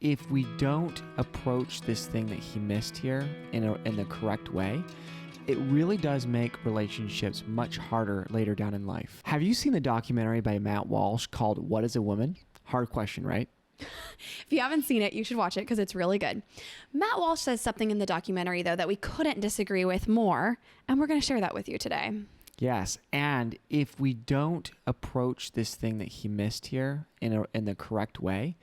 if we don't approach this thing that he missed here in the correct way, it really does make relationships much harder later down in life. Have you seen the documentary by Matt Walsh called What is a Woman? Hard question, right? If you haven't seen it, you should watch it because it's really good. Matt Walsh says something in the documentary, though, that we couldn't disagree with more, and we're going to share that with you today. Yes, and if we don't approach this thing that he missed here in the correct way,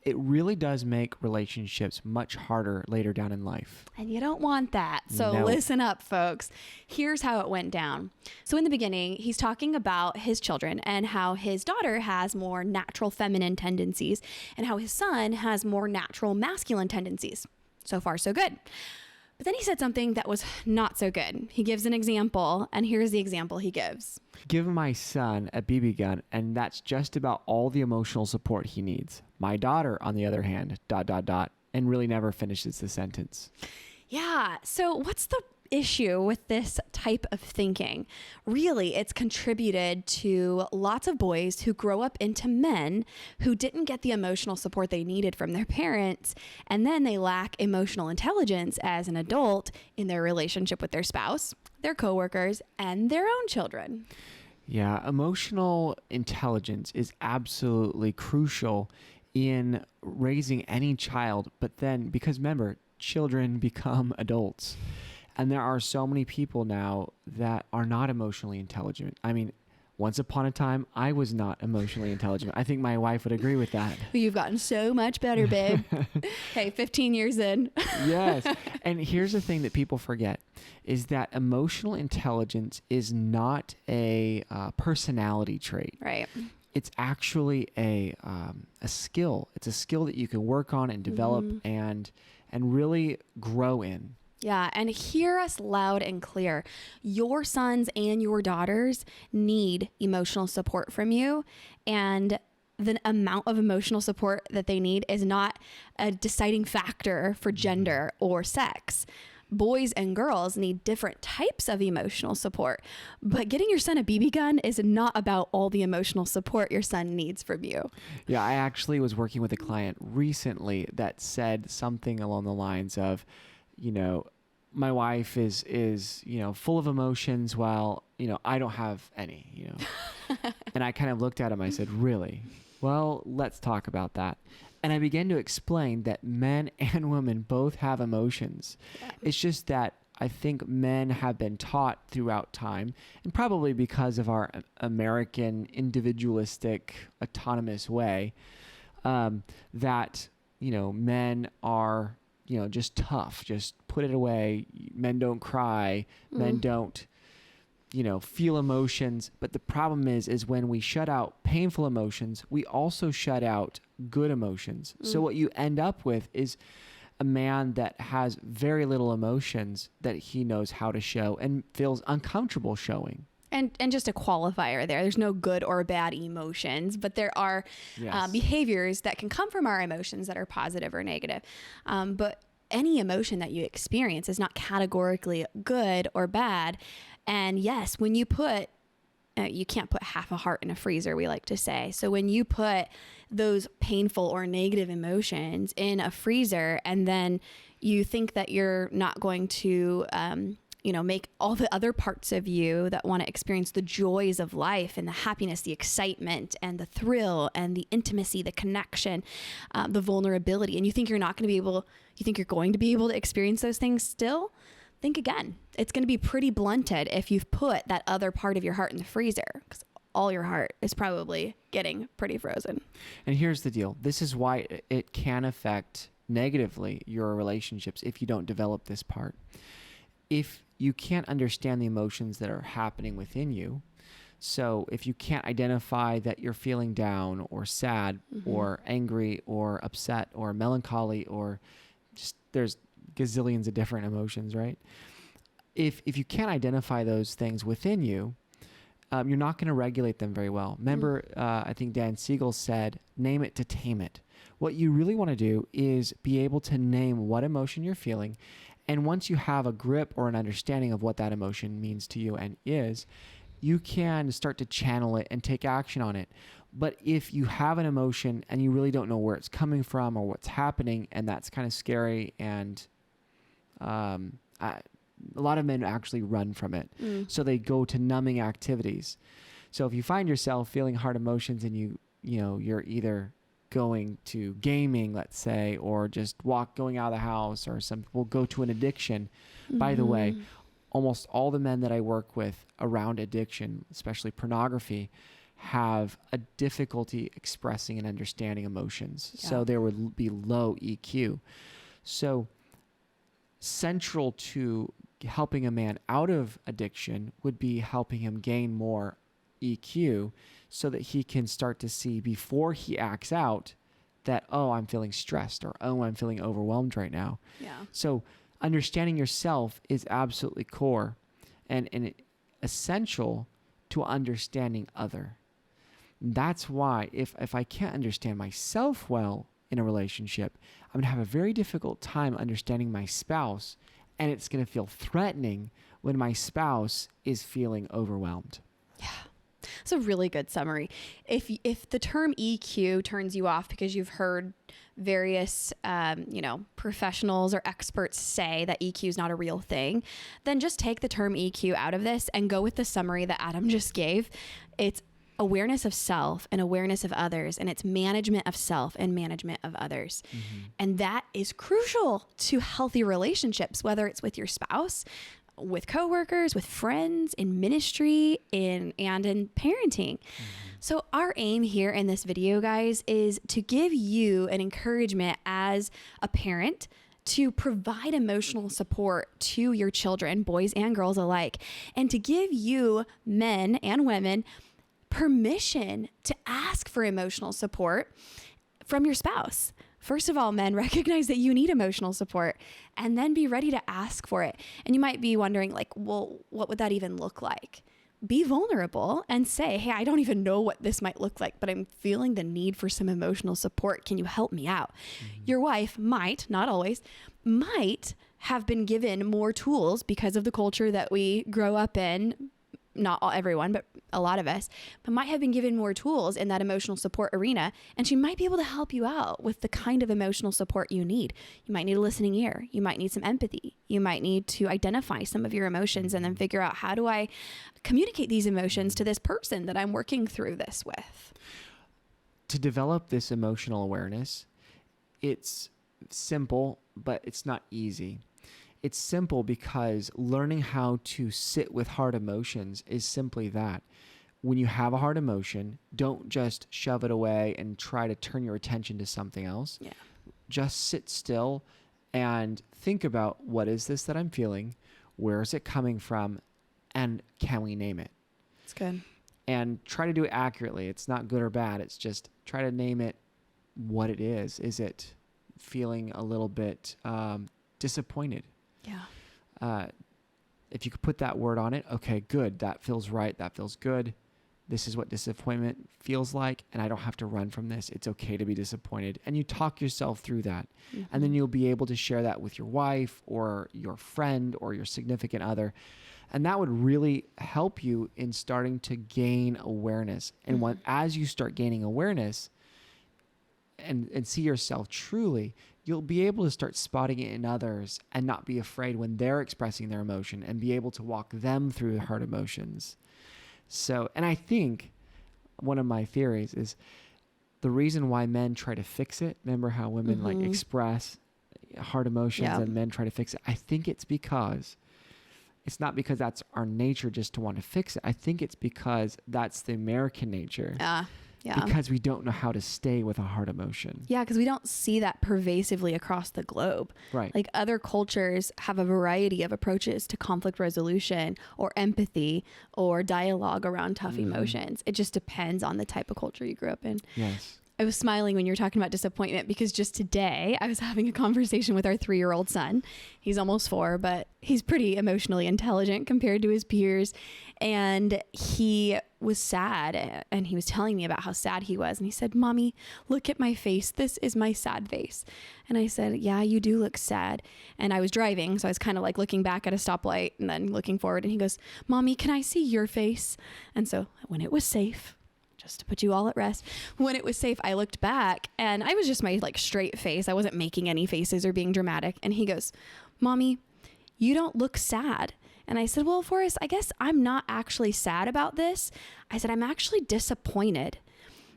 it really does make relationships much harder later down in life. And you don't want that. So Listen up, folks. Here's how it went down. So in the beginning, he's talking about his children and how his daughter has more natural feminine tendencies and how his son has more natural masculine tendencies. So far, so good. But then he said something that was not so good. He gives an example, and here's the example he gives. Give my son a BB gun, and that's just about all the emotional support he needs. My daughter, on the other hand, ... and really never finishes the sentence. Yeah. So what's the issue with this type of thinking? Really, it's contributed to lots of boys who grow up into men who didn't get the emotional support they needed from their parents, and then they lack emotional intelligence as an adult in their relationship with their spouse, their coworkers, and their own children. Yeah, emotional intelligence is absolutely crucial in raising any child, but then, because remember, children become adults. And there are so many people now that are not emotionally intelligent. I mean, once upon a time, I was not emotionally intelligent. I think my wife would agree with that. You've gotten so much better, babe. Hey, 15 years in. Yes. And here's the thing that people forget is that emotional intelligence is not a personality trait. Right. It's actually a skill. It's a skill that you can work on and develop and really grow in. Yeah, and hear us loud and clear. Your sons and your daughters need emotional support from you, and the amount of emotional support that they need is not a deciding factor for gender or sex. Boys and girls need different types of emotional support, but getting your son a BB gun is not about all the emotional support your son needs from you. Yeah, I actually was working with a client recently that said something along the lines of, my wife is full of emotions while, I don't have any, And I kind of looked at him. I said, really? Well, let's talk about that. And I began to explain that men and women both have emotions. Yeah. It's just that I think men have been taught throughout time, and probably because of our American individualistic autonomous way, that, men are, just tough, just put it away. Men don't cry. Men don't, feel emotions. But the problem is when we shut out painful emotions, we also shut out good emotions. So what you end up with is a man that has very little emotions that he knows how to show and feels uncomfortable showing. And just a qualifier there's no good or bad emotions, but there are behaviors that can come from our emotions that are positive or negative. But any emotion that you experience is not categorically good or bad. And yes, when you put, you can't put half a heart in a freezer, we like to say. So when you put those painful or negative emotions in a freezer and then you think that you're not going to, make all the other parts of you that want to experience the joys of life and the happiness, the excitement and the thrill and the intimacy, the connection, the vulnerability. And you think you're going to be able to experience those things still? Think again. It's going to be pretty blunted if you've put that other part of your heart in the freezer, because all your heart is probably getting pretty frozen. And here's the deal. This is why it can affect negatively your relationships if you don't develop this part. If you can't understand the emotions that are happening within you, so if you can't identify that you're feeling down or sad or angry or upset or melancholy or just there's gazillions of different emotions, right? If you can't identify those things within you, you're not going to regulate them very well. Remember, I think Dan Siegel said, name it to tame it. What you really want to do is be able to name what emotion you're feeling. And once you have a grip or an understanding of what that emotion means to you and is, you can start to channel it and take action on it. But if you have an emotion and you really don't know where it's coming from or what's happening, and that's kind of scary, and a lot of men actually run from it. So they go to numbing activities. So if you find yourself feeling hard emotions and you're either going to gaming, let's say, or just going out of the house, or some people go to an addiction. By the way, almost all the men that I work with around addiction, especially pornography, have a difficulty expressing and understanding emotions. Yeah. So there would be low EQ. So central to helping a man out of addiction would be helping him gain more EQ so that he can start to see before he acts out that, oh, I'm feeling stressed, or, oh, I'm feeling overwhelmed right now. Yeah. So understanding yourself is absolutely core and essential to understanding other. That's why if I can't understand myself well in a relationship, I'm going to have a very difficult time understanding my spouse, and it's going to feel threatening when my spouse is feeling overwhelmed. Yeah. It's a really good summary. If the term EQ turns you off because you've heard various, professionals or experts say that EQ is not a real thing, then just take the term EQ out of this and go with the summary that Adam just gave. It's awareness of self and awareness of others, and it's management of self and management of others. And that is crucial to healthy relationships, whether it's with your spouse, with coworkers, with friends, in ministry, and in parenting. So our aim here in this video, guys, is to give you an encouragement as a parent to provide emotional support to your children, boys and girls alike, and to give you, men and women, permission to ask for emotional support from your spouse. First of all, men, recognize that you need emotional support, and then be ready to ask for it. And you might be wondering, well, what would that even look like? Be vulnerable and say, hey, I don't even know what this might look like, but I'm feeling the need for some emotional support. Can you help me out? Your wife might, not always, might have been given more tools because of the culture that we grow up in. Not everyone, but a lot of us, but might have been given more tools in that emotional support arena. And she might be able to help you out with the kind of emotional support you need. You might need a listening ear. You might need some empathy. You might need to identify some of your emotions and then figure out, how do I communicate these emotions to this person that I'm working through this with? To develop this emotional awareness, it's simple, but it's not easy. It's simple because learning how to sit with hard emotions is simply that. When you have a hard emotion, don't just shove it away and try to turn your attention to something else. Yeah. Just sit still and think about, what is this that I'm feeling? Where is it coming from? And can we name it? It's good. And try to do it accurately. It's not good or bad. It's just try to name it what it is. Is it feeling a little bit disappointed? Yeah. If you could put that word on it, okay, good. That feels right. That feels good. This is what disappointment feels like, and I don't have to run from this. It's okay to be disappointed. And you talk yourself through that. And then you'll be able to share that with your wife or your friend or your significant other. And that would really help you in starting to gain awareness. And as you start gaining awareness and see yourself truly, you'll be able to start spotting it in others and not be afraid when they're expressing their emotion, and be able to walk them through hard emotions. So, and I think one of my theories is the reason why men try to fix it. Remember how women express hard emotions and men try to fix it? I think it's because it's not because that's our nature just to want to fix it. I think it's because that's the American nature. Yeah. Because we don't know how to stay with a hard emotion. Yeah, because we don't see that pervasively across the globe. Right. Like, other cultures have a variety of approaches to conflict resolution or empathy or dialogue around tough emotions. It just depends on the type of culture you grew up in. Yes. I was smiling when you were talking about disappointment, because just today I was having a conversation with our 3-year-old son. He's almost 4, but he's pretty emotionally intelligent compared to his peers. And he was sad, and he was telling me about how sad he was. And he said, "Mommy, look at my face. This is my sad face." And I said, "Yeah, you do look sad." And I was driving, so I was kind of like looking back at a stoplight and then looking forward. And he goes, "Mommy, can I see your face?" And so when it was safe, just to put you all at rest. When it was safe, I looked back and I was just my like straight face. I wasn't making any faces or being dramatic. And he goes, Mommy, you don't look sad. And I said, well, Forrest, I guess I'm not actually sad about this. I said, I'm actually disappointed.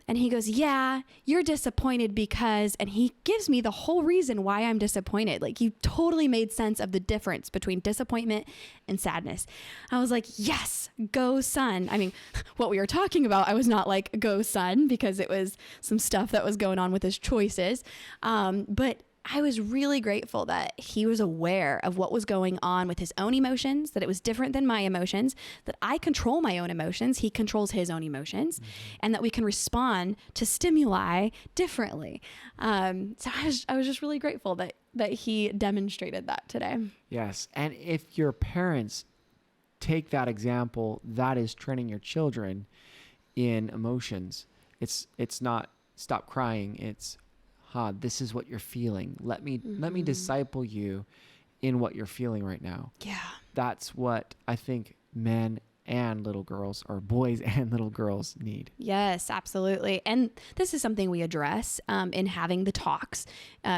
And he goes, yeah, you're disappointed because, and he gives me the whole reason why I'm disappointed. Like, he totally made sense of the difference between disappointment and sadness. I was like, yes, go son. I mean, what we were talking about, I was not like, go son, because it was some stuff that was going on with his choices. But I was really grateful that he was aware of what was going on with his own emotions, that it was different than my emotions, that I control my own emotions, he controls his own emotions, and that we can respond to stimuli differently. So I was just really grateful that he demonstrated that today. Yes. And if your parents take that example, that is training your children in emotions. It's not stop crying. It's, this is what you're feeling. Let me disciple you in what you're feeling right now. Yeah. That's what I think men and little girls, or boys and little girls, need. Yes, absolutely. And this is something we address in having the talks.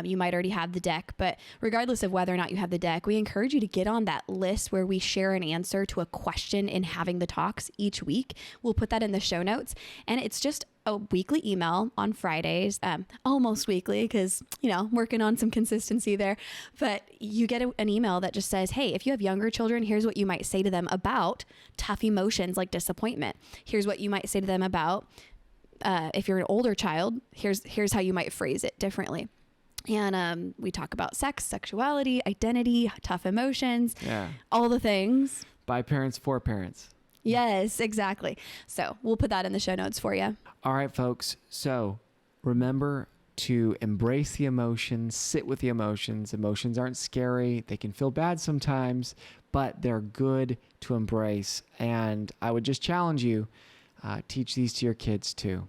You might already have the deck, but regardless of whether or not you have the deck, we encourage you to get on that list where we share an answer to a question in having the talks each week. We'll put that in the show notes. And it's just a weekly email on Fridays, almost weekly, because, working on some consistency there. But you get an email that just says, hey, if you have younger children, here's what you might say to them about tough emotions like disappointment. Here's what you might say to them about, if you're an older child, here's how you might phrase it differently. And we talk about sex, sexuality, identity, tough emotions, all the things. By parents, for parents. Yes, exactly. So we'll put that in the show notes for you. All right, folks. So remember to embrace the emotions, sit with the emotions. Emotions aren't scary. They can feel bad sometimes, but they're good to embrace. And I would just challenge you, teach these to your kids too.